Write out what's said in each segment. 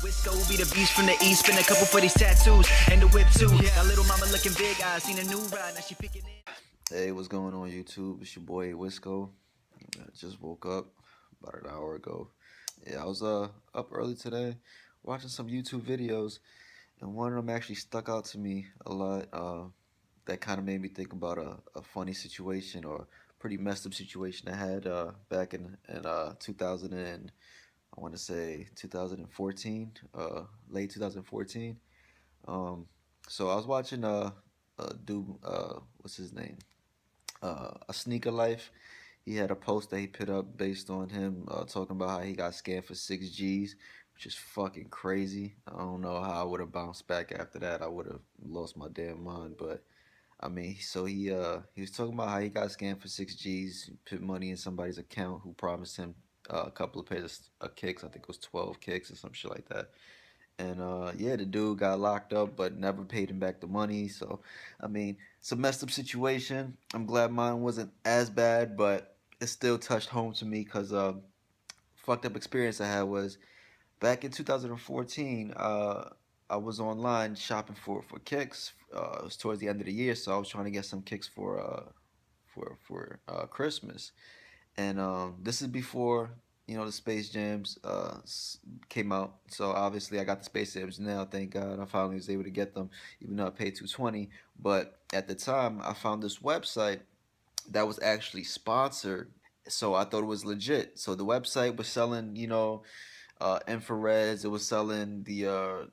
Wisco be the beast from the east, spin a couple for these tattoos and the whip too. Got little mama looking big eyes, seen a new ride, now she picking it. Hey, what's going on YouTube? It's your boy Wisco. I just woke up about an hour ago. Yeah, I was up early today watching some YouTube videos, and one of them actually stuck out to me a lot. That kind of made me think about a funny situation or pretty messed up situation I had back in 2000 and I want to say 2014, late 2014. Um, so I was watching a dude, what's his name? A sneaker life. He had a post that he put up based on him talking about how he got scammed for 6 G's, which is fucking crazy. I don't know how I would have bounced back after that. I would have lost my damn mind. But I mean, so he was talking about how he got scammed for 6 G's, he put money in somebody's account who promised him a couple of pairs of kicks. I think it was 12 kicks or some shit like that. And yeah, the dude got locked up, but never paid him back the money. So, I mean, it's a messed up situation. I'm glad mine wasn't as bad, but it still touched home to me because fucked up experience I had was back in 2014. I was online shopping for kicks. It was towards the end of the year, so I was trying to get some kicks for Christmas. And this is before the Space Jams came out. So obviously I got the Space Jams now. Thank God I finally was able to get them, even though I paid 220. But at the time, I found this website that was actually sponsored. So I thought it was legit. So the website was selling, infrareds. It was selling the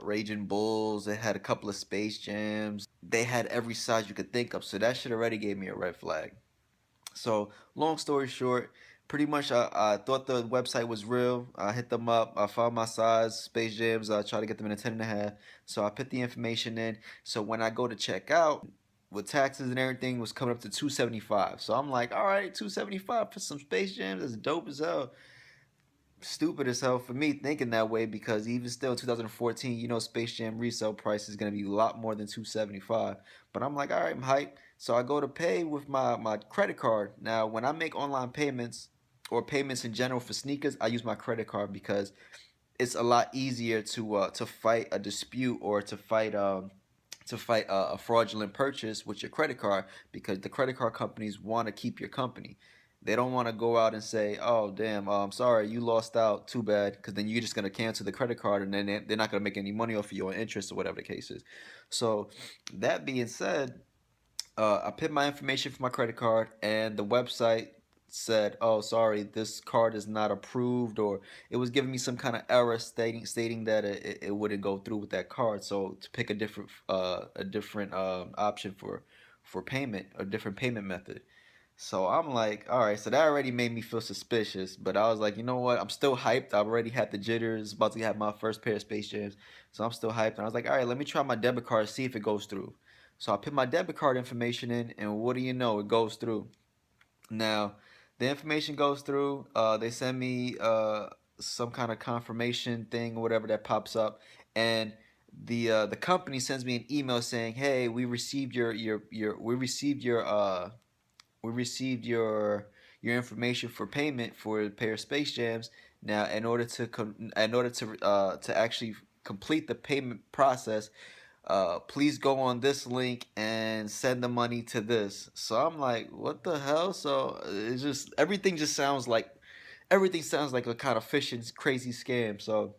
Raging Bulls. It had a couple of Space Jams. They had every size you could think of. So that shit already gave me a red flag. So, long story short, pretty much I thought the website was real. I hit them up. I found my size, Space Jams. I tried to get them in a 10.5. So I put the information in. So when I go to check out, with taxes and everything, was coming up to 275. So I'm like, all right, 275 for some Space Jams. That's dope as hell. Stupid as hell for me thinking that way because even still in 2014, Space Jam resale price is gonna be a lot more than 275. But I'm like, all right, I'm hyped. So I go to pay with my credit card. Now, when I make online payments or payments in general for sneakers, I use my credit card because it's a lot easier to fight a dispute or to fight a fraudulent purchase with your credit card because the credit card companies want to keep your company. They don't want to go out and say, "Oh, damn, I'm sorry, you lost out. Too bad," because then you're just gonna cancel the credit card, and then they're not gonna make any money off of you or interest or whatever the case is. So, that being said, I put my information for my credit card, and the website said, "Oh, sorry, this card is not approved," or it was giving me some kind of error stating that it wouldn't go through with that card. So to pick a different option for payment, a different payment method. So I'm like, all right, so that already made me feel suspicious. But I was like, you know what? I'm still hyped. I already had the jitters, about to have my first pair of Space Jams. So I'm still hyped. And I was like, all right, let me try my debit card, see if it goes through. So I put my debit card information in, and what do you know? It goes through. Now, the information goes through. They send me some kind of confirmation thing or whatever that pops up, and the company sends me an email saying, "Hey, we received your information for payment for a pair of Space Jams. Now, in order to actually complete the payment process, please go on this link and send the money to this." So I'm like, what the hell? So it's just everything sounds like a kind of phishing crazy scam. So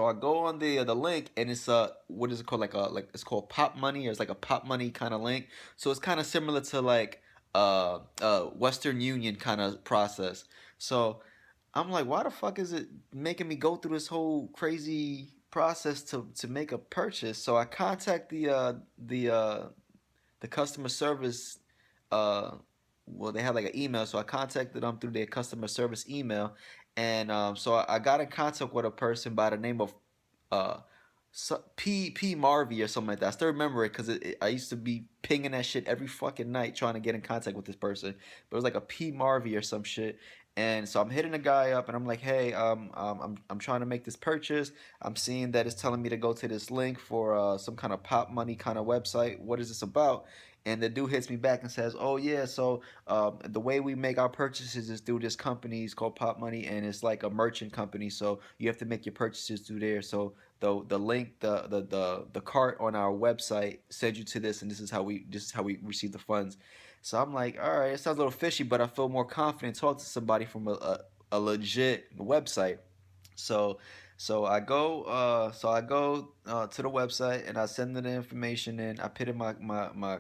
I go on the link, and it's what is it called, like it's called Pop Money, or it's like a Pop Money kind of link. So it's kind of similar to like Western Union kind of process. So I'm like, why the fuck is it making me go through this whole crazy process to make a purchase? So I contact the customer service. Uh, well, they had like an email, so I contacted them through their customer service email, and so I got in contact with a person by the name of uh, P Marvy or something like that. I still remember it because I used to be pinging that shit every fucking night trying to get in contact with this person. But it was like a P Marvy or some shit. And so I'm hitting the guy up, and I'm like, "Hey, I'm trying to make this purchase. I'm seeing that it's telling me to go to this link for some kind of Pop Money kind of website. What is this about?" And the dude hits me back and says, "Oh yeah, so the way we make our purchases is through this company. It's called Pop Money, and it's like a merchant company. So you have to make your purchases through there. So the link, the cart on our website sends you to this, and this is how we receive the funds." So I'm like, all right, it sounds a little fishy, but I feel more confident talking to somebody from a legit website. So I go to the website and I send them the information in. I put in my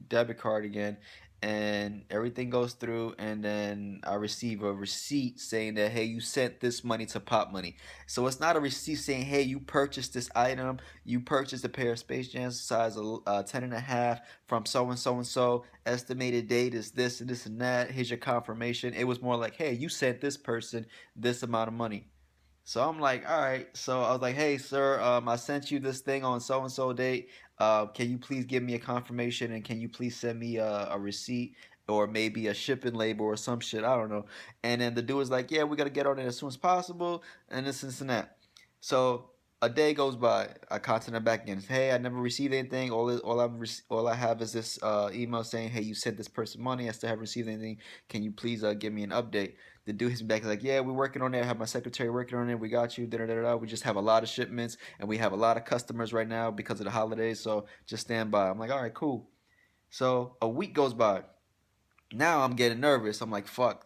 debit card again, and everything goes through, and then I receive a receipt saying that, hey, you sent this money to Pop Money. So it's not a receipt saying, hey, you purchased this item, you purchased a pair of Space Jams size 10 and a half from so and so and so, estimated date is this and this and that, here's your confirmation. It was more like, hey, you sent this person this amount of money. So I'm like, all right. So I was like, hey, sir, I sent you this thing on so and so date. Can you please give me a confirmation, and can you please send me a receipt or maybe a shipping label or some shit? I don't know. And then the dude was like, yeah, we got to get on it as soon as possible, and this and that. So a day goes by. I contact him back again. Hey, I never received anything. All I have is this email saying, hey, you sent this person money. I still haven't received anything. Can you please give me an update? The dude hits me back like, yeah, we're working on it. I have my secretary working on it. We got you. Da, da, da, da. We just have a lot of shipments and we have a lot of customers right now because of the holidays. So just stand by. I'm like, all right, cool. So a week goes by. Now I'm getting nervous. I'm like, fuck.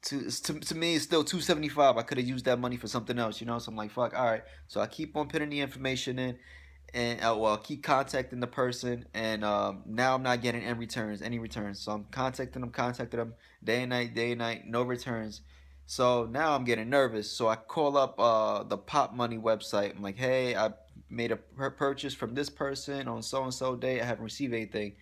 To me, it's still 275. I could have used that money for something else, you know. So I'm like, fuck. All right. So I keep on putting the information in, and well, keep contacting the person, and now I'm not getting any returns. So I'm contacting them day and night, no returns. So now I'm getting nervous. So I call up the Pop Money website. I'm like, hey, I made a purchase from this person on so and so day. I haven't received anything.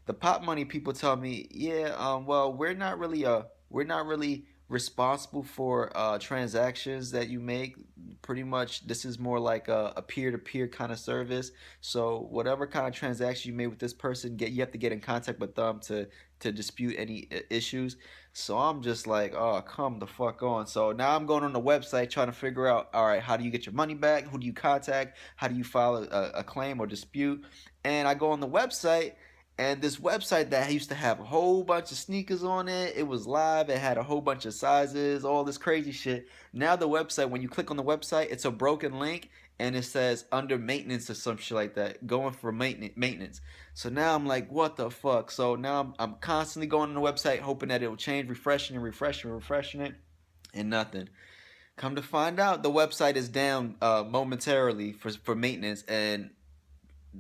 The Pop Money people tell me, yeah, well, we're not really responsible for transactions that you make. Pretty much, this is more like a peer-to-peer kind of service. So whatever kind of transaction you made with this person, you have to get in contact with them to dispute any issues. So I'm just like, oh, come the fuck on. So now I'm going on the website trying to figure out, all right, how do you get your money back? Who do you contact? How do you file a claim or dispute? And I go on the website, and this website that used to have a whole bunch of sneakers on it, it was live, it had a whole bunch of sizes, all this crazy shit. Now the website, when you click on the website, it's a broken link and it says under maintenance or some shit like that, going for maintenance. So now I'm like, what the fuck? So now I'm constantly going on the website hoping that it will change, refreshing it, and nothing. Come to find out, the website is down momentarily for maintenance, and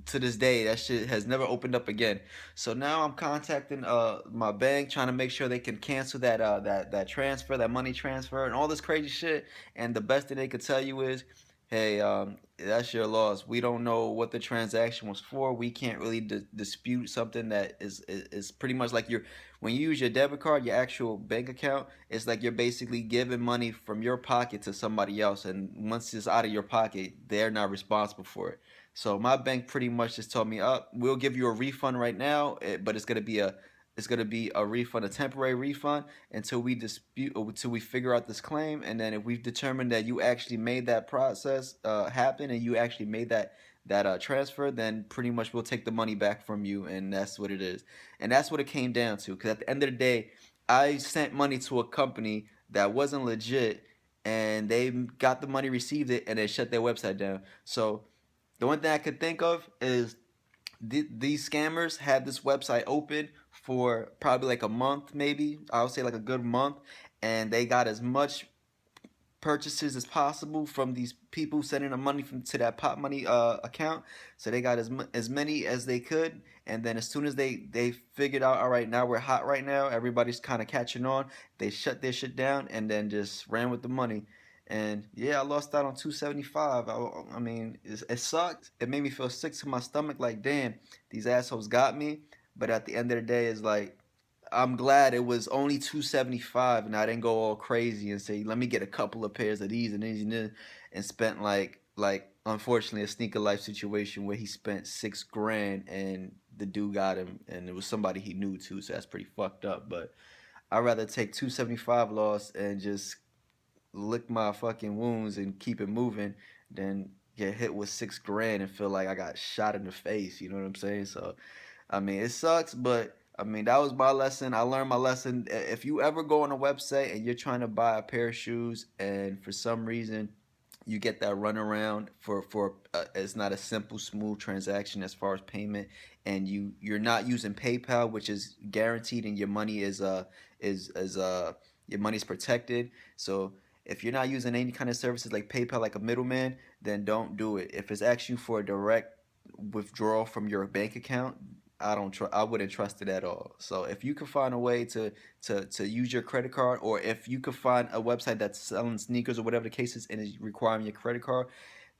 to this day that shit has never opened up again. So now I'm contacting my bank trying to make sure they can cancel that transfer, that money transfer, and all this crazy shit. And the best thing they could tell you is, hey, that's your loss. We don't know what the transaction was for. We can't really dispute something that is pretty much like your, when you use your debit card, your actual bank account, it's like you're basically giving money from your pocket to somebody else, and once it's out of your pocket, they're not responsible for it. So my bank pretty much just told me, "Up, we'll give you a refund right now, but it's gonna be a refund, a temporary refund, until we dispute, until we figure out this claim, and then if we've determined that you actually made that process happen, and you actually made that transfer, then pretty much we'll take the money back from you, and that's what it is." And that's what it came down to. Because at the end of the day, I sent money to a company that wasn't legit, and they got the money, received it, and they shut their website down. So the one thing I could think of is these scammers had this website open for probably like a month, maybe. I would say like a good month, and they got as much purchases as possible from these people sending the money to that Pop Money account. So they got as many as they could, and then as soon as they figured out, all right, now we're hot right now, everybody's kind of catching on. They shut their shit down and then just ran with the money. And yeah, I lost out on 275. I mean, it sucked. It made me feel sick to my stomach. Like, damn, these assholes got me. But at the end of the day, it's like, I'm glad it was only 275 and I didn't go all crazy and say, let me get a couple of pairs of these and these and this, and spent like unfortunately a sneaker life situation where he spent 6 grand and the dude got him, and it was somebody he knew too, so that's pretty fucked up. But I'd rather take 275 loss and just lick my fucking wounds and keep it moving than get hit with 6 grand and feel like I got shot in the face. You know what I'm saying? So I mean, it sucks, but I mean, that was my lesson. I learned my lesson. If you ever go on a website and you're trying to buy a pair of shoes, and for some reason you get that runaround for it's not a simple, smooth transaction as far as payment, and you're not using PayPal, which is guaranteed, and your money is your money's protected. So if you're not using any kind of services like PayPal, like a middleman, then don't do it. If it's asking you for a direct withdrawal from your bank account, I wouldn't trust it at all. So if you can find a way to use your credit card, or if you can find a website that's selling sneakers or whatever the case is and is requiring your credit card,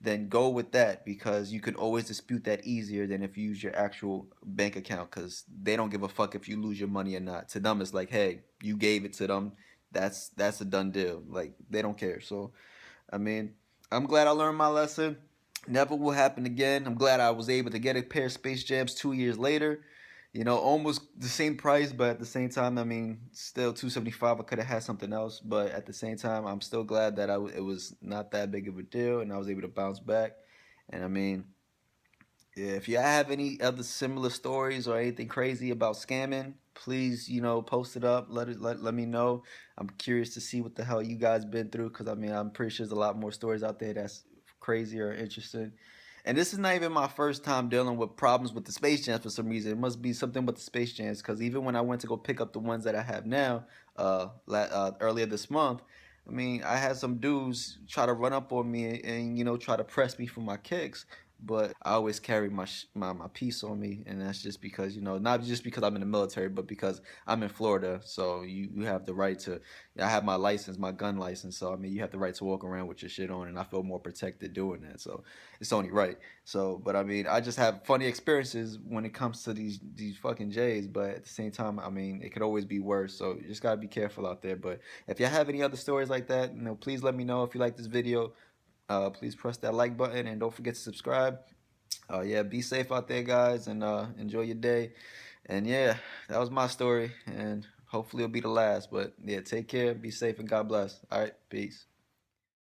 then go with that, because you can always dispute that easier than if you use your actual bank account, because they don't give a fuck if you lose your money or not. To them, it's like, hey, you gave it to them. That's a done deal. Like, they don't care. So I mean, I'm glad I learned my lesson. Never will happen again. I'm glad I was able to get a pair of Space Jams 2 years later. You know, almost the same price, but at the same time, I mean, still 275. I could have had something else, but at the same time, I'm still glad that it was not that big of a deal, and I was able to bounce back. And I mean, yeah, if you have any other similar stories or anything crazy about scamming, please, post it up. Let me know. I'm curious to see what the hell you guys been through, because I mean, I'm pretty sure there's a lot more stories out there that's crazy or interesting. And this is not even my first time dealing with problems with the Space Jams for some reason. It must be something with the Space Jams, because even when I went to go pick up the ones that I have now, earlier this month, I mean, I had some dudes try to run up on me and try to press me for my kicks, but I always carry my piece on me, and that's just because not just because I'm in the military, but because I'm in Florida. So you have the right to. I have my license, my gun license. So I mean, you have the right to walk around with your shit on, and I feel more protected doing that. So it's only right. So, but I mean, I just have funny experiences when it comes to these fucking J's. But at the same time, I mean, it could always be worse. So you just gotta be careful out there. But if you have any other stories like that, please let me know. If you like this video, please press that like button and don't forget to subscribe. Yeah, be safe out there, guys, and enjoy your day. And yeah, that was my story, and hopefully it'll be the last. But yeah, take care, be safe, and God bless. All right, peace.